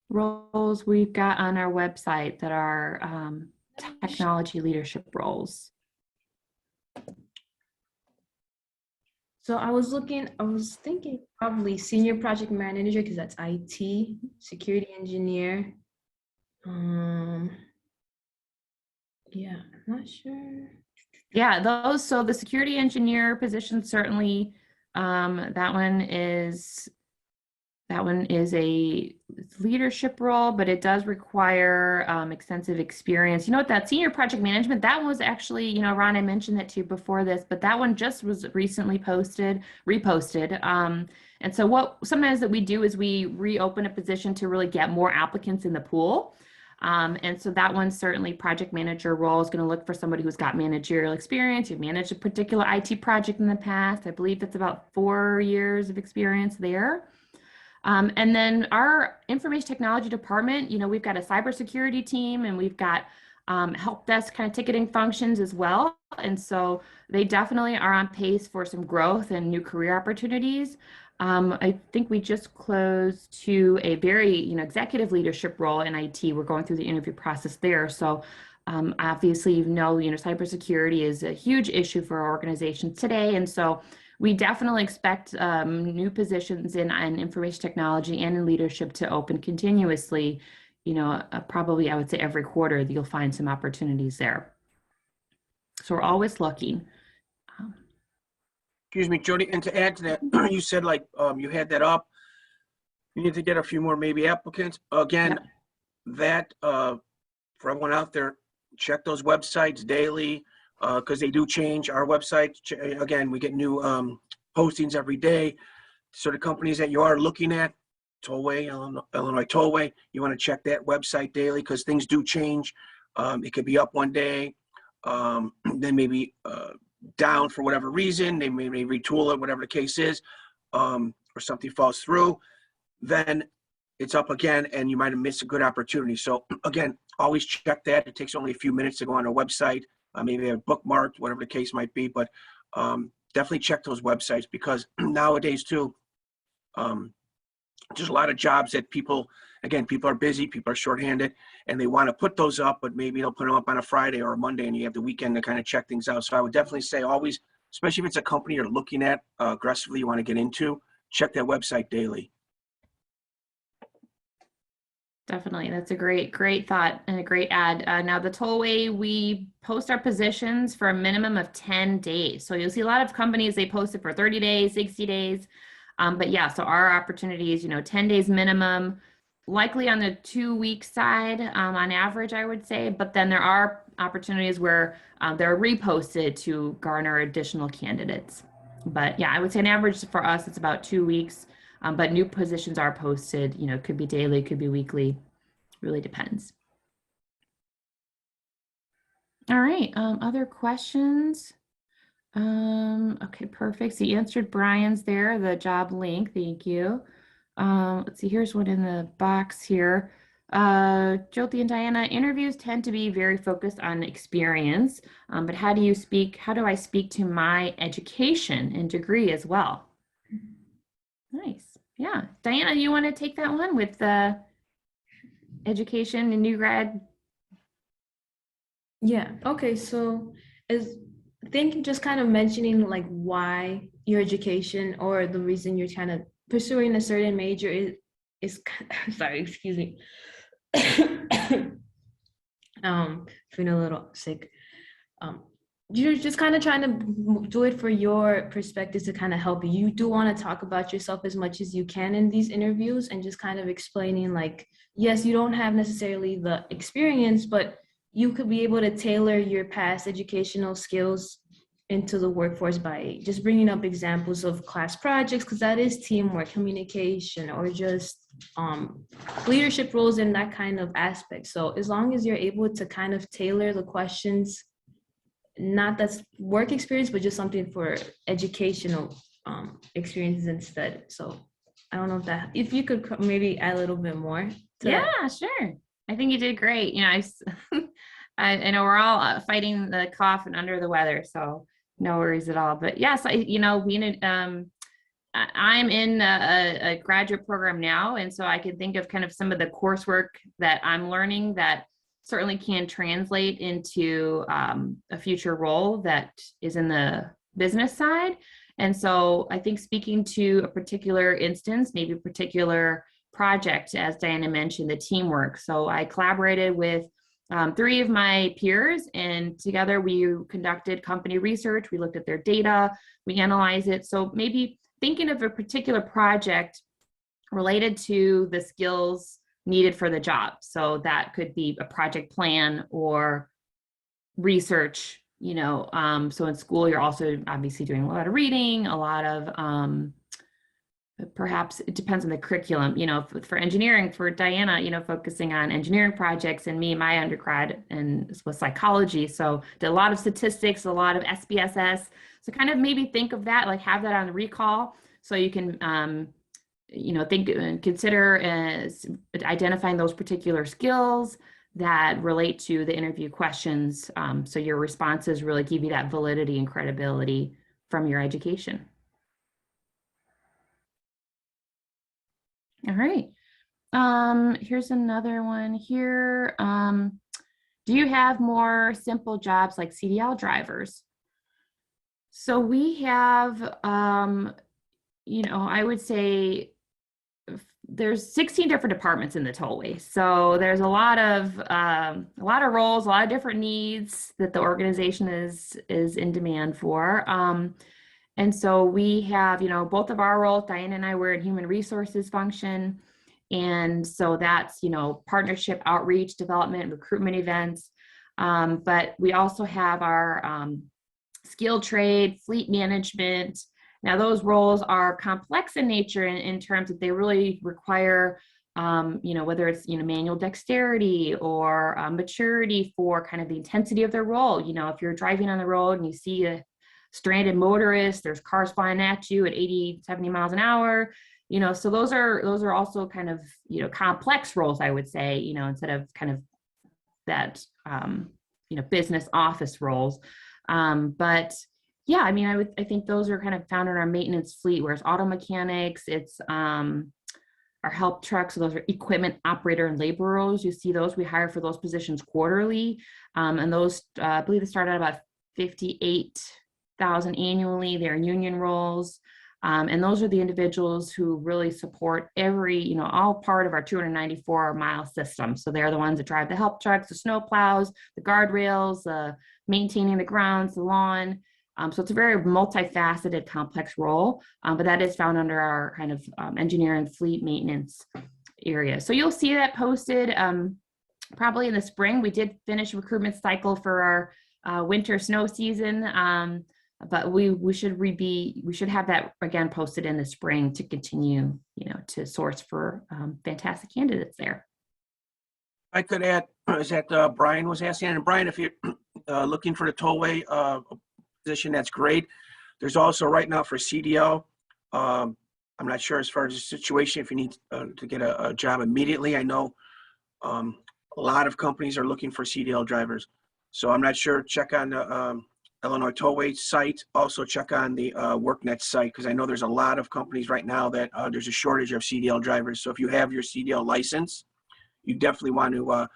roles we've got on our website that are technology leadership roles? So I was thinking probably senior project manager because that's IT, security engineer. Yeah, I'm not sure. Yeah, so the security engineer position, certainly, that one is a leadership role, but it does require extensive experience. That senior project management, that was actually, Ron, I mentioned that to you before this, but that one just was recently reposted. And so what sometimes that we do is we reopen a position to really get more applicants in the pool. And so that one, certainly project manager role is going to look for somebody who's got managerial experience. You've managed a particular IT project in the past. I believe that's about 4 years of experience there. And then our information technology department, we've got a cybersecurity team and we've got help desk kind of ticketing functions as well. And so they definitely are on pace for some growth and new career opportunities. I think we just closed to a very, executive leadership role in IT. We're going through the interview process there. So obviously, cybersecurity is a huge issue for our organizations today. And so we definitely expect new positions in information technology and in leadership to open continuously. Probably I would say every quarter you'll find some opportunities there. So we're always looking. Excuse me, Jody, and to add to that, you said you had that up. You need to get a few more maybe applicants. Again, that for everyone out there, check those websites daily because they do change. Our website, again, we get new postings every day. So the companies that you are looking at, Tollway, Illinois Tollway, you want to check that website daily because things do change. It could be up one day, then maybe down for whatever reason. They may retool it, whatever the case is, or something falls through. Then it's up again, and you might have missed a good opportunity. So again, always check that. It takes only a fefew minutes to go on our website. Maybe they have bookmarked, whatever the case might be, but definitely check those websites because nowadays too, there's a lot of jobs that people are busy, people are shorthanded, and they want to put those up, but maybe they'll put them up on a Friday or a Monday, and you have the weekend to kind of check things out. So I would definitely say always, especially if it's a company you're looking at aggressively, you want to get into, check that website daily. Definitely. That's a great thought and a great ad. Now the Tollway, we post our positions for a minimum of 10 days. So you'll see a lot of companies, they post it for 30 days, 60 days. But yeah, so our opportunities, 10 days minimum, likely on the 2-week side on average, I would say. But then there are opportunities where they're reposted to garner additional candidates. But yeah, I would say an average for us, it's about 2 weeks. But new positions are posted, could be daily, could be weekly, really depends. All right, other questions? Okay, perfect. So you answered Brian's there, the job link, thank you. Let's see, here's one in the box here. Jyoti and Diana, interviews tend to be very focused on experience, but how do I speak to my education and degree as well? Nice. Yeah. Diana, you want to take that one with the education and new grad Yeah. Okay. So is I think just kind of mentioning like why your education or the reason you're kind of pursuing a certain major is sorry, excuse me. Feeling a little sick. Um, you're just kind of trying to do it for your perspective to kind of help you. You do want to talk about yourself as much as you can in these interviews and just kind of explaining like, yes, you don't have necessarily the experience, but you could be able to tailor your past educational skills into the workforce by just bringing up examples of class projects, because that is teamwork, communication, or just leadership roles in that kind of aspect. So as long as you're able to kind of tailor the questions, not that's work experience, but just something for educational experiences instead. So I don't know if you could maybe add a little bit more to Yeah, that. sure. I think you did great. I know we're all fighting the cough and under the weather, so no worries at all. But yes, I'm in a graduate program now, and so I can think of kind of some of the coursework that I'm learning that certainly can translate into a future role that is in the business side. And so I think speaking to a particular instance, maybe a particular project, as Diana mentioned, the teamwork. So I collaborated with three of my peers, and together we conducted company research. We looked at their data, we analyzed it. So maybe thinking of a particular project related to the skills needed for the job. So that could be a project plan or research, so in school, you're also obviously doing a lot of reading, a lot of, perhaps it depends on the curriculum, for engineering, for Diana, focusing on engineering projects, and me, my undergrad and was psychology. So did a lot of statistics, a lot of SPSS. So kind of maybe think of that, like have that on the recall so you can, think and consider as identifying those particular skills that relate to the interview questions. So your responses really give you that validity and credibility from your education. All right. Here's another one here. Do you have more simple jobs like CDL drivers? So we have, I would say there's 16 different departments in the tollway. So there's a lot of roles, a lot of different needs that the organization is in demand for. And so we have, both of our roles, Diana and I were in human resources function. And so that's, partnership, outreach, development, recruitment events. But we also have our skilled trade, fleet management. Now, those roles are complex in nature in terms that they really require, whether it's, manual dexterity or maturity for kind of the intensity of their role. If you're driving on the road and you see a stranded motorist, there's cars flying at you at 80, 70 miles an hour, so those are also kind of, complex roles, I would say, instead of kind of that, business office roles. But yeah, I think those are kind of found in our maintenance fleet, whereas auto mechanics, it's our help trucks. So those are equipment operator and labor roles. You see those, we hire for those positions quarterly. And those, I believe they start at about 58,000 annually. They're union roles. And those are the individuals who really support every, all part of our 294-mile system. So they're the ones that drive the help trucks, the snow plows, the guardrails, maintaining the grounds, the lawn. So it's a very multifaceted, complex role, but that is found under our kind of engineering fleet maintenance area. So you'll see that posted probably in the spring. We did finish a recruitment cycle for our winter snow season, but we should have that again posted in the spring to continue, to source for fantastic candidates there. I could add, is that Brian was asking, and Brian, if you're looking for the tollway position, that's great. There's also right now for CDL, I'm not sure as far as the situation, if you need to get a job immediately. I know a lot of companies are looking for CDL drivers. So I'm not sure, check on the Illinois Tollway site. Also check on the workNet site, because I know there's a lot of companies right now that there's a shortage of CDL drivers. So if you have your CDL license, you definitely want to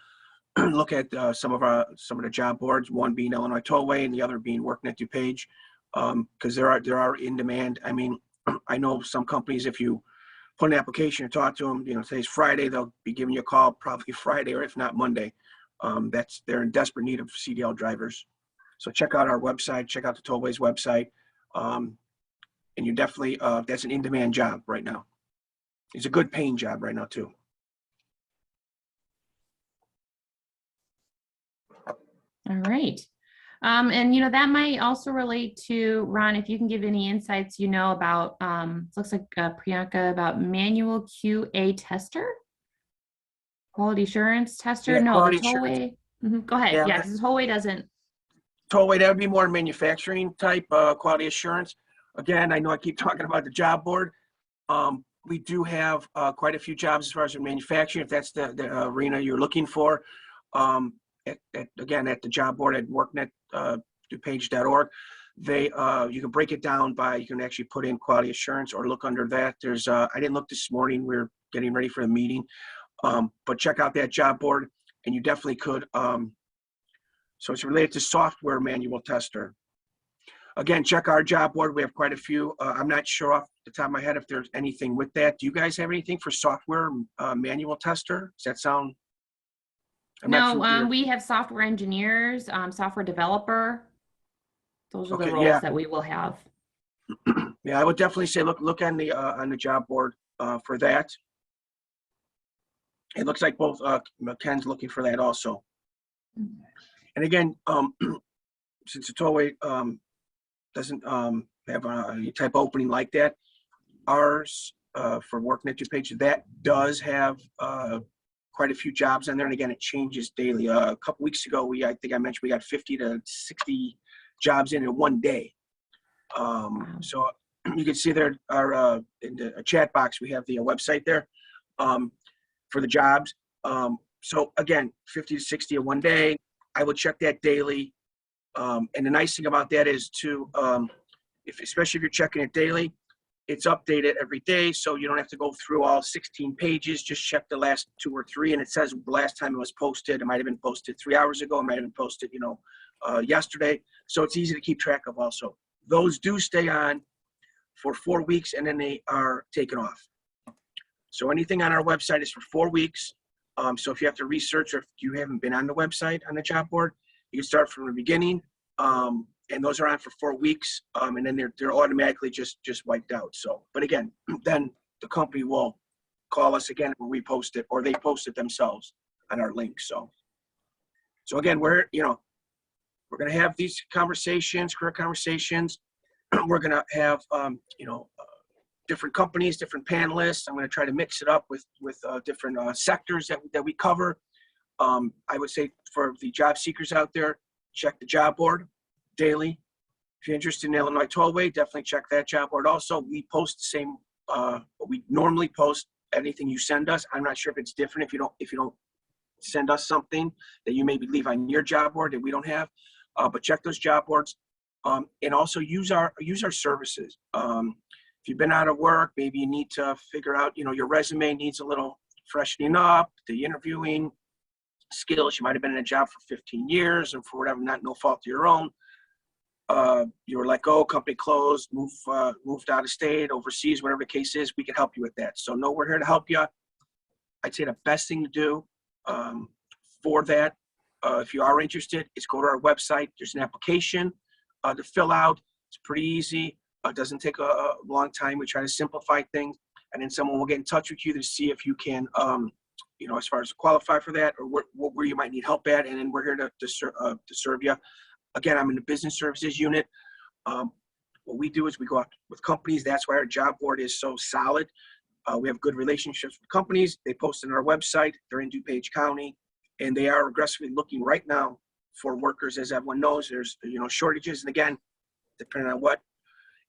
look at some of the job boards, one being Illinois Tollway and the other being workNet DuPage, because there are in demand. I mean, I know some companies, if you put an application and talk to them, today's Friday, they'll be giving you a call probably Friday or if not Monday. They're in desperate need of CDL drivers. So check out our website, check out the Tollway's website. And you definitely, that's an in-demand job right now. It's a good paying job right now too. All right. And that might also relate to Ron, if you can give any insights, about, looks like Priyanka, about manual QA tester, quality assurance tester. Yeah, No, the quality assurance. Tollway. Go ahead. Yeah, Yeah, because Tollway doesn't. Tollway, that would be more manufacturing type quality assurance. Again, I know I keep talking about the job board. We do have quite a few jobs as far as manufacturing, if that's the arena you're looking for. Again, at the job board at worknet, DuPage.org, you can break it down by, you can actually put in quality assurance or look under that. There's, I didn't look this morning, we're getting ready for the meeting, but check out that job board and you definitely could. So it's related to software manual tester. Again, check our job board. We have quite a few. I'm not sure off the top of my head if there's anything with that. Do you guys have anything for software manual tester? Does that sound? No, we have software engineers, software developer. Those are the roles that we will have. Yeah, I would definitely say look on the job board for that. It looks like both Ken's looking for that also. And again, since the Tollway doesn't have a type of opening like that, ours for workNet DuPage, that does have quite a few jobs on there. And again, it changes daily. A couple weeks ago, I think I mentioned we got 50 to 60 jobs in one day. So you can see there are in the chat box, we have the website there for the jobs. So again, 50 to 60 in one day. I would check that daily. And the nice thing about that is too, especially if you're checking it daily, it's updated every day, so you don't have to go through all 16 pages. Just check the last 2 or 3, and it says the last time it was posted. It might have been posted 3 hours ago. It might have been posted, yesterday. So it's easy to keep track of also. Those do stay on for 4 weeks, and then they are taken off. So anything on our website is for 4 weeks. So if you have to research or if you haven't been on the website, on the job board, you can start from the beginning. And those are on for 4 weeks, and then they're automatically just wiped out. So, but again, then the company will call us again and repost it, or they post it themselves on our link. So again, we're going to have these conversations, career conversations. We're going to have different companies, different panelists. I'm going to try to mix it up with different sectors that we cover. I would say for the job seekers out there, check the job board daily. If you're interested in Illinois Tollway, definitely check that job board. Also, we post the same. We normally post anything you send us. I'm not sure if it's different if you don't send us something that you maybe leave on your job board that we don't have. But check those job boards, and also use our services. If you've been out of work, maybe you need to figure out, your resume needs a little freshening up. The interviewing skills, you might have been in a job for 15 years, and for whatever, no fault of your own. You were let go, company closed, moved out of state, overseas, whatever the case is, we can help you with that. So no, we're here to help you. I'd say the best thing to do for that, if you are interested, is go to our website. There's an application to fill out. It's pretty easy. It doesn't take a long time. We try to simplify things, and then someone will get in touch with you to see if you can, as far as qualify for that, or where you might need help at, and then we're here to serve you. Again, I'm in the business services unit. What we do is we go out with companies. That's why our job board is so solid. We have good relationships with companies. They post on our website. They're in DuPage County, and they are aggressively looking right now for workers. As everyone knows, there's shortages, and again, depending on what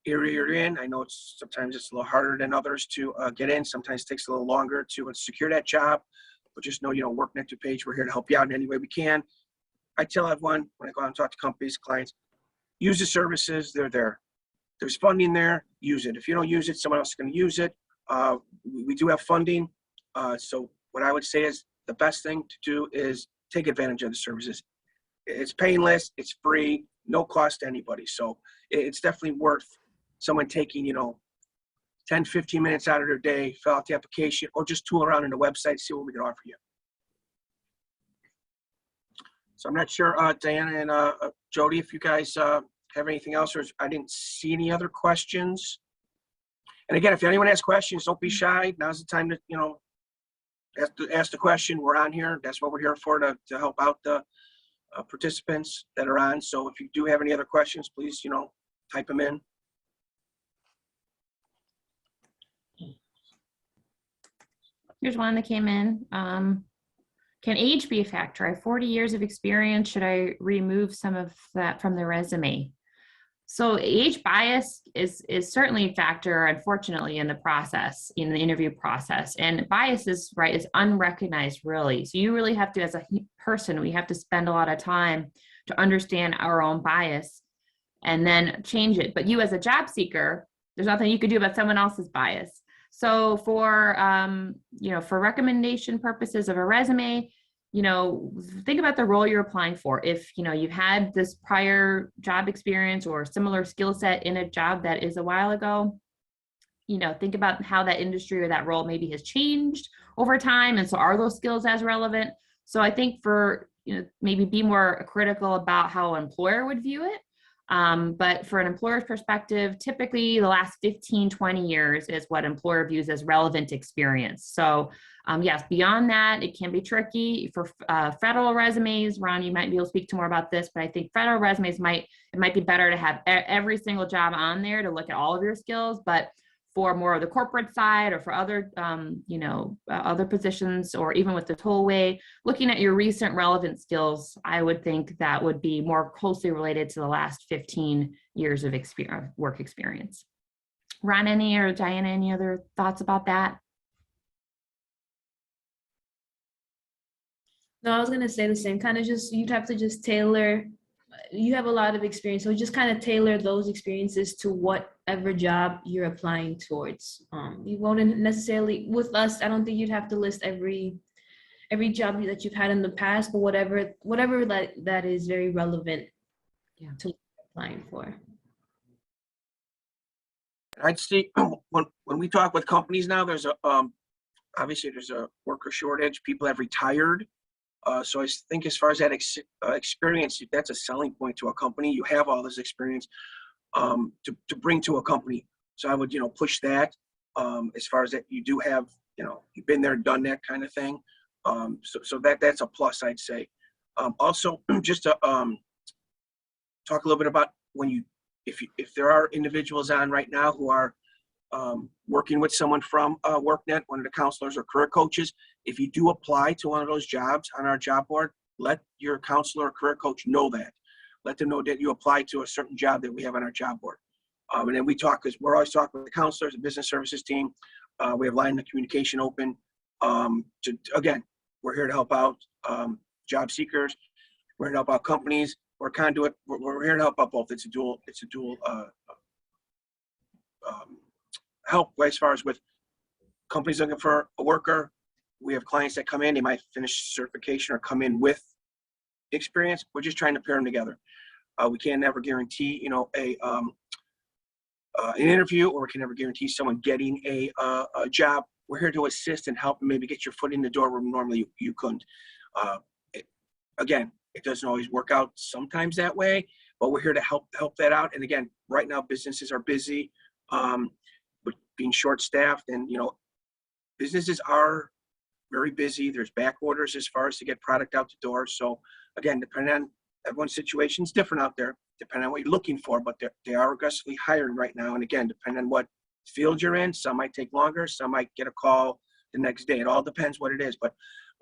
area you're in, I know sometimes it's a little harder than others to get in. Sometimes it takes a little longer to secure that job. But just know, workNet DuPage, we're here to help you out in any way we can. I tell everyone when I go out and talk to companies, clients, use the services. They're there. There's funding there. Use it. If you don't use it, someone else is going to use it. We do have funding. So what I would say is the best thing to do is take advantage of the services. It's painless, it's free, no cost to anybody. So it's definitely worth someone taking, 10, 15 minutes out of their day, fill out the application, or just tool around in the website, see what we can offer you. So I'm not sure, Diana and Jody, if you guys have anything else, or I didn't see any other questions. And again, if anyone has questions, don't be shy. Now's the time to, ask the question. We're on here. That's what we're here for, to help out the participants that are on. So if you do have any other questions, please, type them in. Here's one that came in. Can age be a factor? I have 40 years of experience. Should I remove some of that from the resume? So age bias is certainly a factor, unfortunately, in the process, in the interview process. And bias is unrecognized, really. So you really have to, as a person, we have to spend a lot of time to understand our own bias and then change it. But you as a job seeker, there's nothing you can do about someone else's bias. So for recommendation purposes of a resume, think about the role you're applying for. If, you've had this prior job experience or similar skill set in a job that is a while ago, think about how that industry or that role maybe has changed over time. And so are those skills as relevant? So I think for, maybe be more critical about how an employer would view it. But for an employer's perspective, typically the last 15, 20 years is what employer views as relevant experience. So yes, beyond that, it can be tricky. For federal resumes, Ron, you might be able to speak to more about this, but I think federal resumes it might be better to have every single job on there to look at all of your skills. But for more of the corporate side, or for other, other positions, or even with the tollway, looking at your recent relevant skills, I would think that would be more closely related to the last 15 years of work experience. Ron, or Diana, any other thoughts about that? No, I was gonna say the same, kind of just, you'd have to just tailor, you have a lot of experience, so just kind of tailor those experiences to whatever job you're applying towards. You won't necessarily, with us, I don't think you'd have to list every job that you've had in the past, but whatever that is very relevant to what you're applying for. I'd see when we talk with companies now, there's obviously there's a worker shortage. People have retired. So I think as far as that experience, that's a selling point to a company. You have all this experience to bring to a company. So I would, push that as far as that you do have, you've been there, done that kind of thing. So that's a plus, I'd say. Also, just to talk a little bit about if there are individuals on right now who are working with someone from workNet, one of the counselors or career coaches, if you do apply to one of those jobs on our job board, let your counselor or career coach know that. Let them know that you applied to a certain job that we have on our job board. And then we talk, because we're always talking with the counselors, the business services team. We have line of communication open. Again, we're here to help out job seekers. We're here to help out companies. We're conduit. We're here to help out both. It's a dual help as far as with companies looking for a worker. We have clients that come in, they might finish certification or come in with experience. We're just trying to pair them together. We can never guarantee, an interview, or we can never guarantee someone getting a job. We're here to assist and help, and maybe get your foot in the door where normally you couldn't. Again, it doesn't always work out sometimes that way, but we're here to help that out. And again, right now businesses are busy. But being short-staffed, and businesses are very busy. There's back orders as far as to get product out the door. So again, depending on everyone's situation is different out there, depending on what you're looking for, but they are aggressively hiring right now. And again, depending on what field you're in, some might take longer, some might get a call the next day. It all depends what it is. But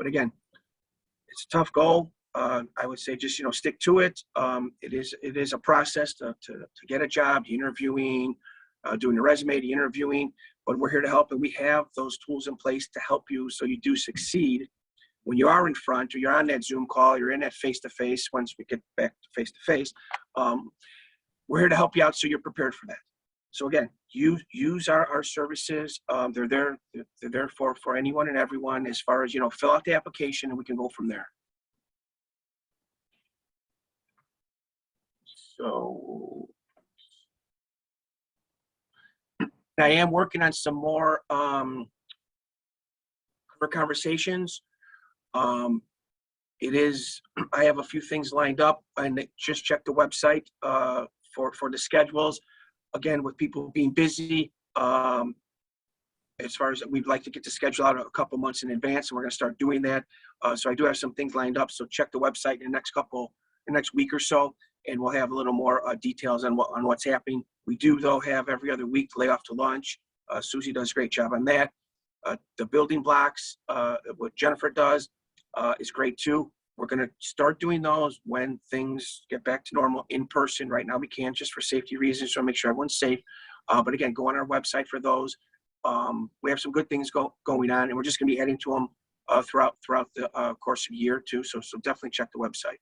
again, it's a tough goal. I would say just, stick to it. It is a process to get a job, the interviewing, doing the resume, the interviewing, but we're here to help, and we have those tools in place to help you so you do succeed when you are in front, or you're on that Zoom call, you're in that face-to-face. Once we get back to face-to-face, we're here to help you out so you're prepared for that. So again, use our services. They're there for anyone and everyone, as far as, fill out the application and we can go from there. So I am working on some more career conversations. I have a few things lined up, and just check the website for the schedules. Again, with people being busy, as far as we'd like to get the schedule out a couple months in advance, and we're going to start doing that. So I do have some things lined up. So check the website in the next week or so, and we'll have a little more details on what's happening. We do, though, have every other week layoff to lunch. Susie does a great job on that. The building blocks, what Jennifer does, is great too. We're going to start doing those when things get back to normal in person. Right now we can't, just for safety reasons, so make sure everyone's safe. But again, go on our website for those. We have some good things going on, and we're just going to be adding to them throughout the course of the year too. So definitely check the website.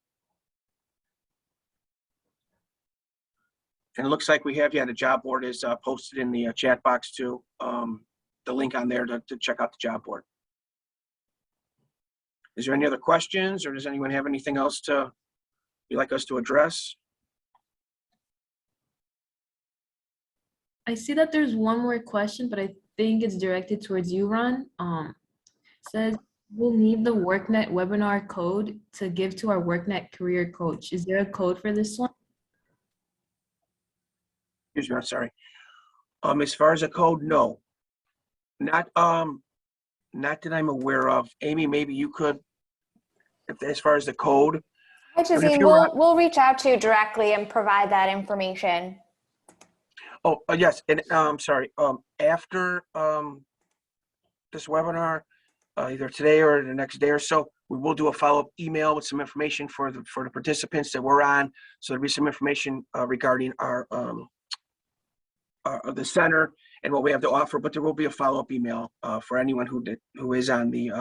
And it looks like we have, the job board is posted in the chat box too. The link on there to check out the job board. Is there any other questions, or does anyone have anything else you'd like us to address? I see that there's one more question, but I think it's directed towards you, Ron. Says we'll need the workNet webinar code to give to our workNet career coach. Is there a code for this one? Excuse me, I'm sorry. As far as a code, no. Not that I'm aware of. Amy, maybe you could, as far as the code. Hi, Justine. We'll reach out to you directly and provide that information. Oh, yes, and I'm sorry. After this webinar, either today or the next day or so, we will do a follow-up email with some information for the participants that we're on. So there'll be some information regarding our the center and what we have to offer. But there will be a follow-up email for anyone who is on the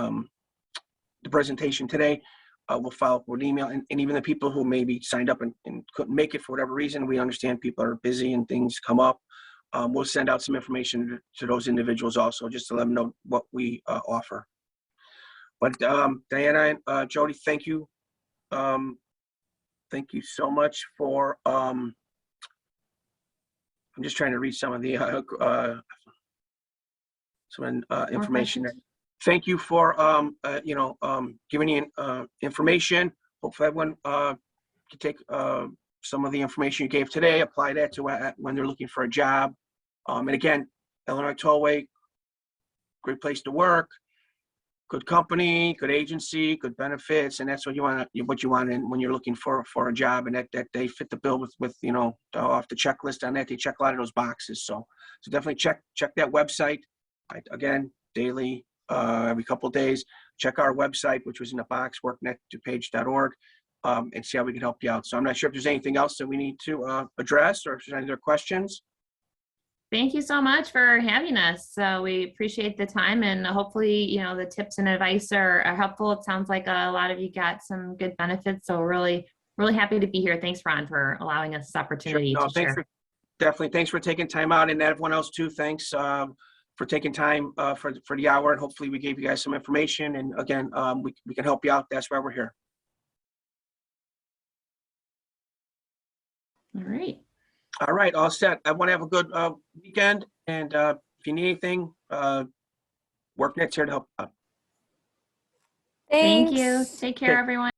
presentation today. We'll follow up with an email, and even the people who maybe signed up and couldn't make it for whatever reason. We understand people are busy and things come up. We'll send out some information to those individuals also, just to let them know what we offer. But Diana and Jody, thank you. Thank you so much for, I'm just trying to read some of the information. Thank you for giving me information. Hopefully everyone can take some of the information you gave today, apply that to when they're looking for a job. And again, Illinois Tollway, great place to work, good company, good agency, good benefits, and that's what you want when you're looking for a job, and that they fit the bill with off the checklist on that. They check a lot of those boxes. So definitely check that website. Again, daily, every couple of days, check our website, which was in the box, worknet.dupage.org, and see how we can help you out. So I'm not sure if there's anything else that we need to address, or if there's any other questions. Thank you so much for having us. We appreciate the time, and hopefully, the tips and advice are helpful. It sounds like a lot of you got some good benefits. So really, really happy to be here. Thanks, Ron, for allowing us this opportunity to share. Definitely. Thanks for taking time out, and everyone else too. Thanks for taking time for the hour, and hopefully we gave you guys some information. And again, we can help you out. That's why we're here. All right. All right, all set. I want to have a good weekend, and if you need anything, WorkNet's here to help out. Thank you. Take care, everyone.